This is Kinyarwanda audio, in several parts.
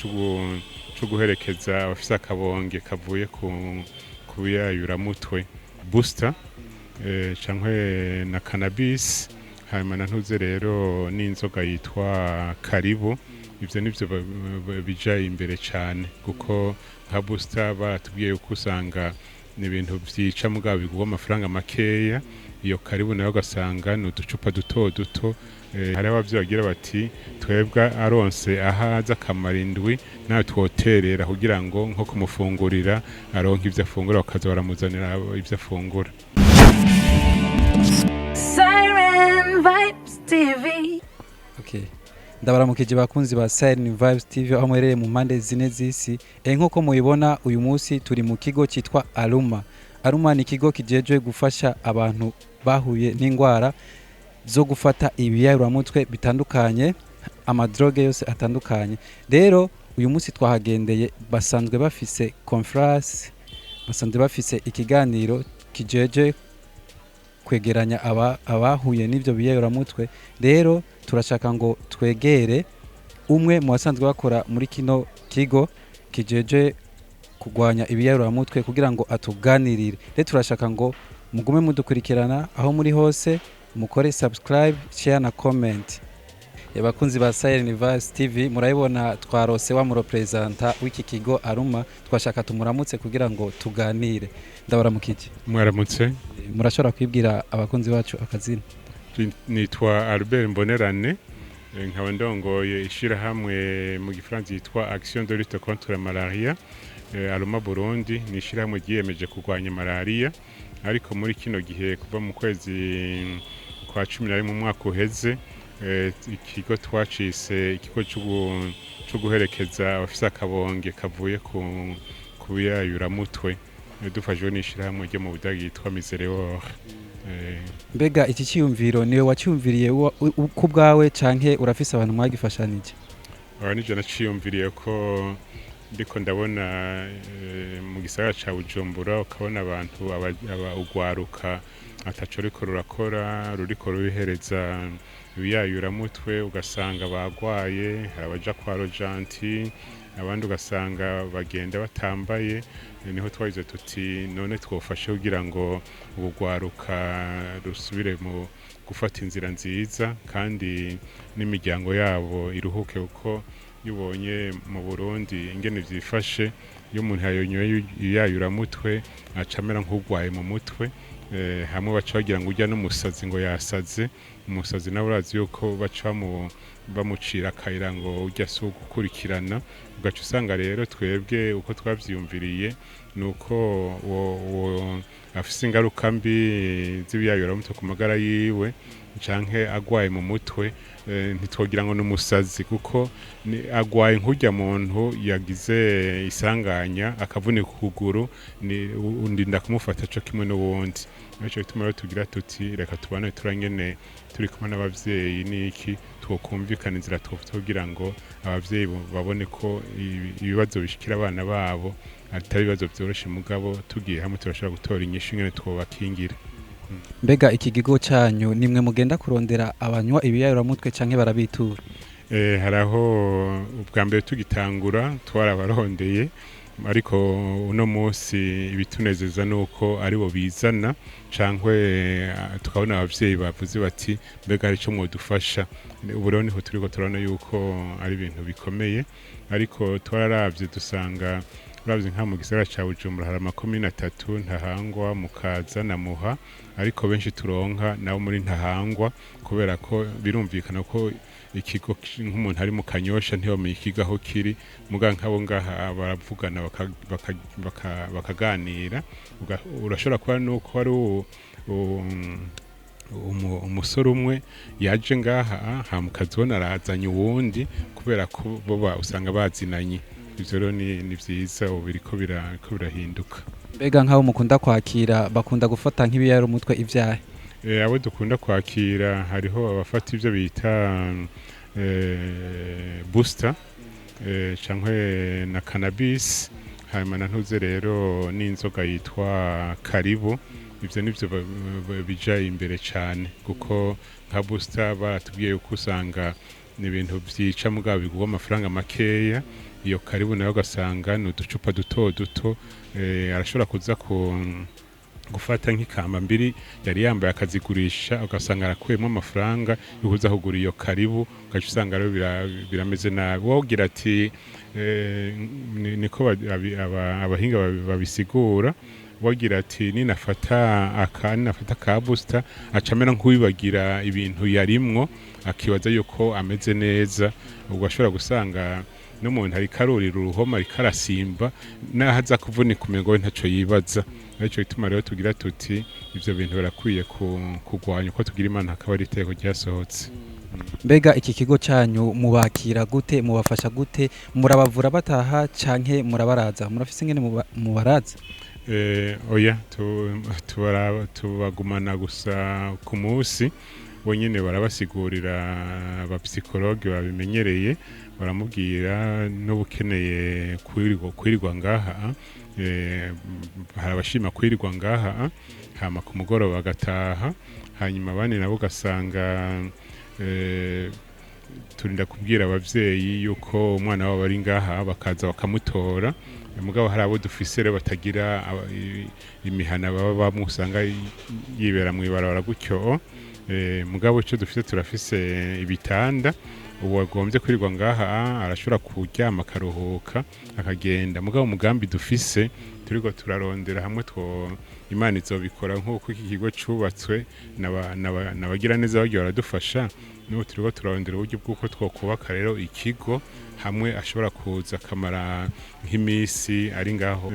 co guherekeza abafise akabonge kavuye ku biyayuramutwe booster cankwe na cannabis hanyuma na ntuze rero n'inzoga yitwa karibu. Ivyo nivyo bija imbere cane kuko nka booster baratubwiye yuko usanga ni ibintu vyica mugabo bigurwa amafaranga makeya. Iyo karibu nayo ugasanga ni uducupa duto duto. Hari abavyeyi bagira bati twebwe aronse ahaza akamara indwi nawe twoterera kugira ngo nko kumufungurira aronke ivyo afungura bakaza baramuzanira ivyo afungura. Siren Vibes TV. Okay. Ndabaramukije bakunzi ba Siren Vibes TV aho mwerere mu mpande zine z'isi. Nkuko muyibona uyu munsi turi mu kigo cyitwa Aruma. Aruma ni ikigo kijejwe gufasha abantu bahuye n'ingwara zo gufata ibiyayuramutwe bitandukanye, amadroge yose atandukanye. Rero uyu munsi twahagendeye basanzwe bafise conference, basanzwe bafise ikiganiro kijeje kwegeranya abahuye n'ivyo biyayuramutwe. Rero turashaka ngo twegere umwe mu basanzwe bakora muri kino kigo kijeje kugwanya ibiyayuramutwe kugira ngo atuganirire. Rero turashaka ngo mugume mudukurikirana aho muri hose, mukore subscribe, share na comment. Yabakunzi ba Siren Vibes TV murayibona twarose wa mu representa w'iki kigo Aruma, twashaka tumuramutse kugira ngo tuganire. Ndabaramukije. Mwaramutse. Murashobora kwibwira abakunzi bacu akazina? Nitwa Albert Mbonerane, nkaba ndongoye ishirahamwe mu gifaransa yitwa Action de lutte contre la malaria. Aruma Burundi ni ishirahamwe ryiyemeje kurwanya malaria, ariko muri kino gihe kuva mu kwezi kwa 11 mu mwaka uheze ikigo twacise ikigo cyo guherekeza abafise akabonge kavuye ku biyayuramutwe dufashwe n'ishirahamwe ryo mu Budagi yitwa Miserewor. Mbega iki cyiyumviro niwe wacyumviriye ku bwawe canke urafise abantu mwagifashanije? Nije naciyumviriye ko ndiko ndabona mu gisagara ca Bujumbura ukabona abantu ugwaruka ataco riko rurakora ruriko rubihereza ibiyayuramutwe, ugasanga bagwaye, hari abaja kwa rojanti, abandi ugasanga bagenda batambaye. Niho twagize tuti none twofashe kugira ngo ubugwaruka rusubire mu gufata inzira nziza kandi n'imiryango yabo iruhuke, kuko yubonye mu Burundi ingene vyifashe iyo umuntu yayonyoye ibiyayuramutwe acamera nk'ugwaye mu mutwe. Hamwe baca bagira ngo urya n'umusazi ngo yasaze. Umusazi nawe urazi yuko baca bamucira akayira ngo urya si ugukurikirana. Ugaca usanga rero twebwe uko twavyiyumviriye nuko afise ingaruka mbi z'ibiyayuramutwe ku magara yiwe canke agwaye mu mutwe. Ntitwogira ngo n'umusazi kuko agwaye nk'urya muntu yagize isanganya akavunika ukuguru, ndinda kumufata co kimwe n'uwundi. Nico gituma rero tugira tuti reka tubane turangene turi kumwe n'abavyeyi niki twokumvikana inzira kugira ngo abavyeyi babone ko ibibazo bishikira abana babo atari ibibazo vyoroshe, mugabo tugiye hamwe turashobora gutora inyishu ingene twobakingira. Mbega iki kigo cyanyu nimwe mugenda kurondera abanywa ibiyayuramutwe canke barabitura? Haraho ubwa mbere tugitangura twarabarondeye, ariko uno munsi ibitunezeza nuko aribo bizana cankwe tukabona abavyeyi bavuze bati mbega hari ico mwodufasha. Ubu rero niho turiko turabona yuko ari ibintu bikomeye, ariko twararavye dusanga uravye nka mu gisagara ca Bujumbura hari amakomine 3: Ntahangwa, Mukaza na Muha, ariko benshi turonka nabo muri Ntahangwa kubera ko birumvikana ko ikigo nk'umuntu ari mu Kanyosha ntiyomenye ikigo aho kiri, muga nkabo ngaha baravugana bakaganira. Urashobora kuba nuko ari umusore umwe yaje ngaha hamukazona arazanye uwundi kubera ko bo usanga bazinanye. Ivyo rero ni vyiza, ubu biriko birahinduka. Mbega nk'abo mukunda kwakira bakunda gufata nk'ibiyayuramutwe ivyahe? Abo dukunda kwakira hariho abafata ivyo bita booster cankwe na cannabis, hanyuma na ntuze rero n'inzoga yitwa karibu. Ivyo nivyo bija imbere cane kuko nka booster baratubwiye yuko usanga ni ibintu vyica mugabo bigurwa amafaranga makeya. iyo karibu nayo ugasanga ni uducupa duto duto arashobora kuza gufata nk'ikamba mbiri yari yambaye akazigurisha ugasanga arakuyemo amafaranga yo kuza kugura iyo karibu ugaca usanga rero birameze nabi wogira ati niko abahinga babisigura wagira ati ninafata ka booster acamera nk'uwibagira ibintu yarimwo akibaza yuko ameze neza ubwo ashobora gusanga n'umuntu ari karurira uruhoma ari karasimba naho aza kuvunika umengo ntaco yibaza ariko bituma rero tugira tuti ivyo bintu barakwiye kugwanya uko tugira imana akaba ari iteko ryasohotse. Mbega iki kigo cyanyu mubakira gute mubafasha gute murabavura bataha canke murabaraza murafise ingene mubaraza? Oya tubagumana gusa ku munsi bonyine barabasigurira abapsikologe babimenyereye baramubwira n'ubukeneye kwirirwa ngaha harabashima kwirirwa ngaha hama ku mugoroba bagataha hanyuma abandi nabo ugasanga turinda kubwira abavyeyi yuko umwana wabo ari ngaha bakaza bakamutora mugabo hari abo dufise rero batagira imihana baba bamusanga yibera mw'ibarabara gutyo mugabo ico dufise turafise ibitanda ubu agombye kwirirwa ngaha arashobora kuryama akaruhuka akagenda mugabo umugambi dufise turiko turarondera hamwe Imana izobikora nk'uko iki kigo cubatswe n'abagira neza bagiye baradufasha n'ubu turiko turarondera uburyo bw'uko twokubaka rero ikigo hamwe ashobora kuza akamara nk'imisi ari ngaho.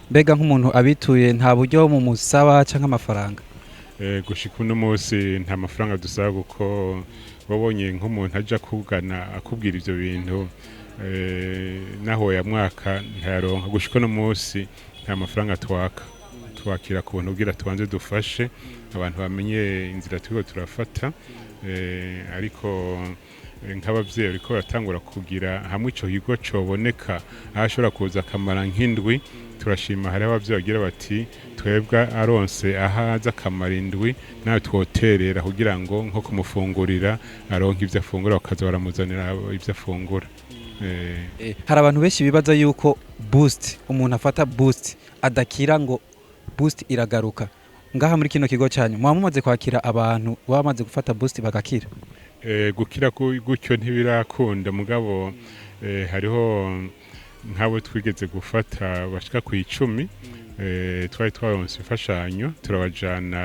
Mbega nk'umuntu abituye nta buryo mu musaba canke amafaranga? Gushika uno munsi nta mafaranga dusaba kuko babonye nk'umuntu aja kugana akubwira ivyo bintu naho ya mwaka ntayaronka gushika uno munsi nta mafaranga twakira ku buntu bwira tubanze dufashe abantu bamenye inzira turiko turafata ariko nk'abavyeyi ariko baratangura kugira hamwe ico kigo coboneka ahashobora kuza akamara nk'indwi turashima hari abavyeyi bagira bati twebwe aronse ahaza akamara indwi nawe twoterera kugira ngo nko kumufungurira aronke ivyo afungura bakaza baramuzanira ivyo afungura. Hari abantu benshi bibaza yuko boost umuntu afata boost adakira ngo boost iragaruka ngaha muri kino kigo cyanyu muba mumaze kwakira abantu bamaze gufata boost bagakira? Gukira gutyo ntibirakunda mugabo hariho nk'abo twigeze gufata bashika ku 10 twari twaronse imfashanyo turabajana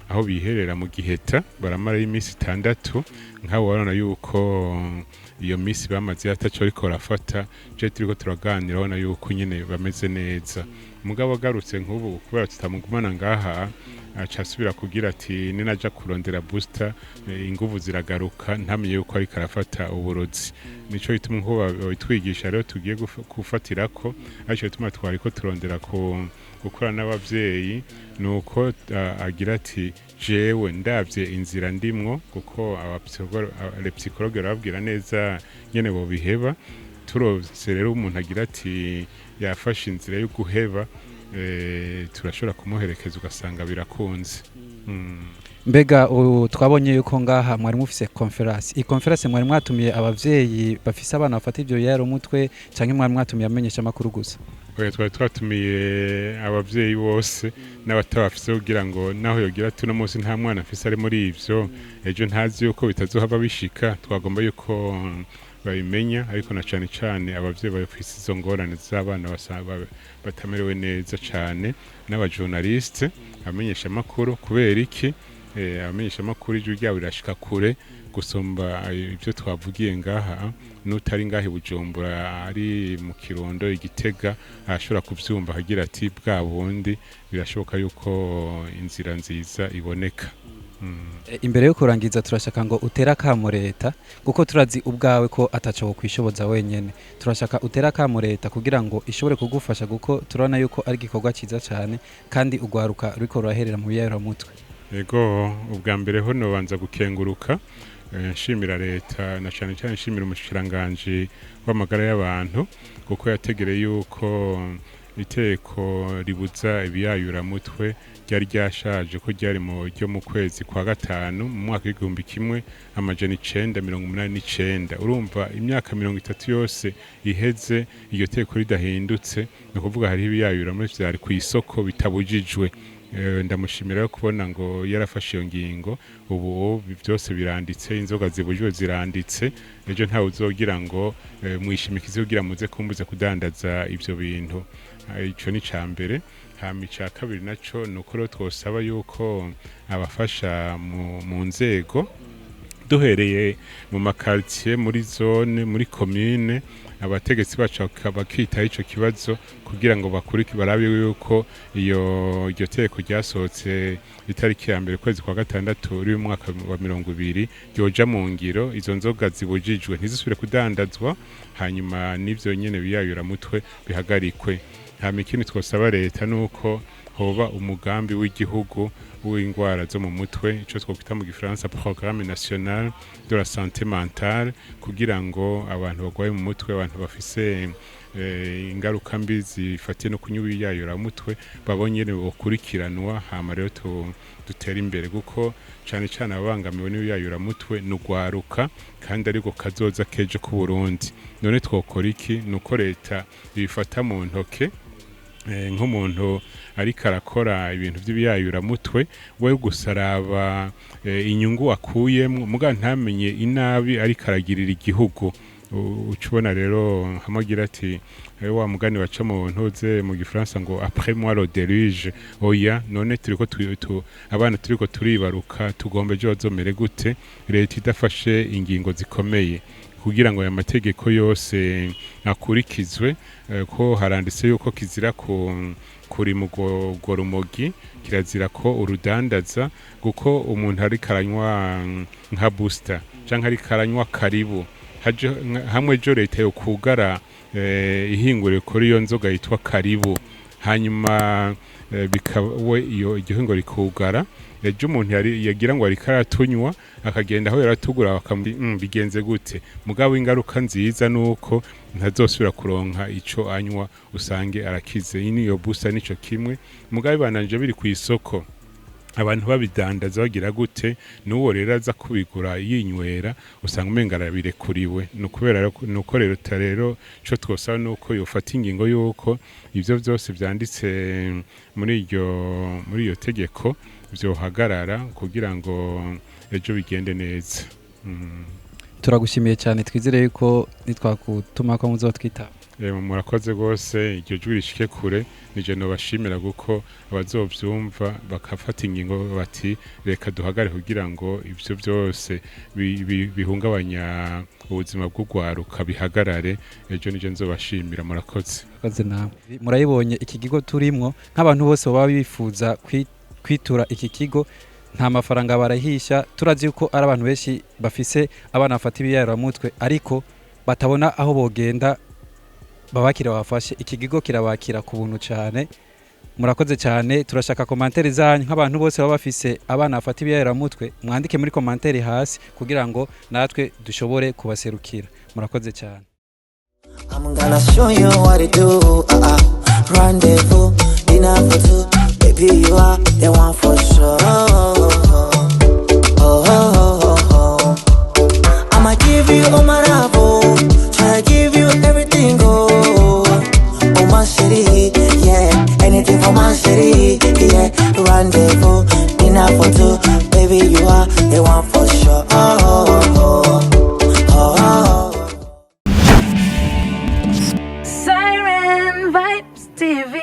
aho biherera mu Giheta baramara y'imisi 6 nk'abo barona yuko iyo misi bamaze ataco ariko barafata je turiko turaganira ubona yuko nyene bameze neza mugabo agarutse nk'ubu kubera tutamugumana ngaha acasubira kugira ati ninaja kurondera booster inguvu ziragaruka ntamenye yuko ariko arafata uburozi nico bituma nko bitwigisha rero tugiye gufatirako ariko bituma twariko turondera gukora n'abavyeyi nuko agira ati jewe ndavye inzira ndimwo kuko abapsikologe barabwira neza nyene bo biheba turose rero umuntu agira ati yafashe inzira yo guheba turashobora kumuherekeza ugasanga birakunze. Mbega twabonye yuko ngaha mwari mufise conference iyi conference mwari mwatumiye abavyeyi bafise abana bafata ivyo yaro mutwe canke mwari mwatumiye amenyesha makuru gusa? Twari twatumiye abavyeyi bose n'abatabafise kugira ngo naho yogira tuno munsi nta mwana afise ari muri ivyo ejo ntazi yuko bitazohava bishika twagomba yuko babimenya ariko na cane cane abavyeyi bafise izo ngorane z'abana batamerewe neza cane n'abajournaliste amenyesha makuru kubera iki amenyesha makuru ijwi ryabo rirashika kure gusumba ibyo twavugiye ngaha n'utari ngahe Bujumbura ari mu Kirundo Igitega ashobora kuvyumva hagira ati bwa bundi birashoboka yuko inzira nziza iboneka. Imbere yo kurangiza turashaka ngo utera kamo leta kuko turazi ubwawe ko ataco kwishoboza wenyene turashaka utera kamo leta kugira ngo ishobore kugufasha guko turabona yuko ari gikorwa ciza cyane kandi ugwaruka riko ruraherera mu biyayura mutwe. Ego ubwa mbere ho no banza gukenguruka nshimira leta na cyane cyane nshimira umushikiranganje w'amagara y'abantu kuko yategereye yuko iteko ribuza ibiyayuramutwe ryari ryashaje ko ryari ryo mu kwezi kwa gatanu mu mwaka w'igihumbi kimwe amajana 989. Urumva imyaka 30 yose iheze iryo teko ridahindutse, no kuvuga hari ibiyayuramutwe byari ku isoko bitabujijwe. Ndamushimira kubona ngo yarafashe iyo ngingo, ubu byose biranditse, inzoga zibujwe ziranditse, ejo ntawe uzogira ngo mwishimikize kugira muze kumbuza kudandaza ivyo bintu. Ico ni cambere. Hama ica kabiri naco nuko twosaba yuko abafasha mu nzego duhereye mu makartier, muri zone, muri commune, abategetsi bacu bakitaho ico kibazo kugira ngo barabe yuko iryo teko ryasohotse itariki ya mbere kwezi kwa gatandatu uri mu mwaka wa 2020 ryoja mu ngiro, izo nzoga zibujijwe ntizisubire kudandazwa, hanyuma n'ivyo nyene biyayuramutwe bihagarikwe. Hama ikindi twosaba leta nuko hoba umugambi w'igihugu w'indwara zo mu mutwe, ico twokwita mu gifaransa Programme National de la Santé Mentale, kugira ngo abantu bagwaye mu mutwe, abantu bafise ingaruka mbi zifatiye no kunywa ibiyayuramutwe babonye bokurikiranwa, hama rero dutera imbere, kuko cane cane ababangamiwe n'ibiyayuramutwe n'ugwaruka kandi ariko kazoza kejo ku Burundi. None twokora iki? Nuko leta ibifata mu ntoke, nk'umuntu ariko arakora ibintu by'ibiyayuramutwe we gusaraba inyungu akuyemo, muga ntamenye inabi ariko aragirira igihugu. Ucubona rero hamagira ati wa mugani waca mu ntuze mu gifaransa ngo après moi le déluge. Oya, none turiko abana turiko turibaruka, tugombe ejo bazomere gute leta idafashe ingingo zikomeye kugira ngo aya mategeko yose akurikizwe? Ko haranditse yuko kizira kuri mugo rumogi, kirazira ko urudandaza, kuko umuntu ari karanywa nka booster canke ari karanywa karibu, hamwe jo leta yo kugara ihingure kuri iyo nzoga yitwa karibu, hanyuma bikawe iyo igihingo rikugara, ejo umuntu yagira ngo ari karatunywa akagenda aho yaratugura bigenze gute? Mugabo ingaruka nziza nuko ntazosubira kuronka ico anywa, usange arakize. Iyo busa nico kimwe, mugabo bananje biri ku isoko abantu babidandaza bagira gute? Nuwo rero aza kubigura yinywera, usanga umenga arabirekuriwe. Nuko rero cyo twosaba nuko yofata ingingo yuko ivyo vyose vyanditse muri iyo tegeko vyohagarara kugira ngo ejo bigende neza. Turagushimiye cyane, twizere yuko nitwakutuma ko muzotwitaba. Murakoze rwose, iryo jwi rishike kure, nije nobashimira kuko abazovyumva bakafata ingingo bati reka duhagare kugira ngo ivyo byose bihungabanya ubuzima bw'ugwaruka bihagarare. Ejo nije nzobashimira. Murakoze. Murakoze nawe. Murayibonye iki kigo turimwo, nk'abantu bose baba bifuza kwitura iki kigo nta mafaranga barahisha. Turazi yuko ari abantu benshi bafise abana bafata ibiyayuramutwe ariko batabona aho bogenda babakira bafashe. Iki kigo kirabakira ku buntu cyane. Murakoze cyane. Turashaka commentaire zanyu, nk'abantu bose baba bafise abana bafata ibiyayuramutwe, mwandike muri commentaire hasi kugira ngo natwe dushobore kubaserukira. Murakoze cyane. I'm gonna show you what to do. Rendezvous, dinner for two. Baby, you are the one for sure. I'ma give you all my love, try to give you everything. Oh my city, yeah, anything for my city, yeah. Rendezvous, dinner for two. Baby, you are the one for sure. Siren Vibes TV.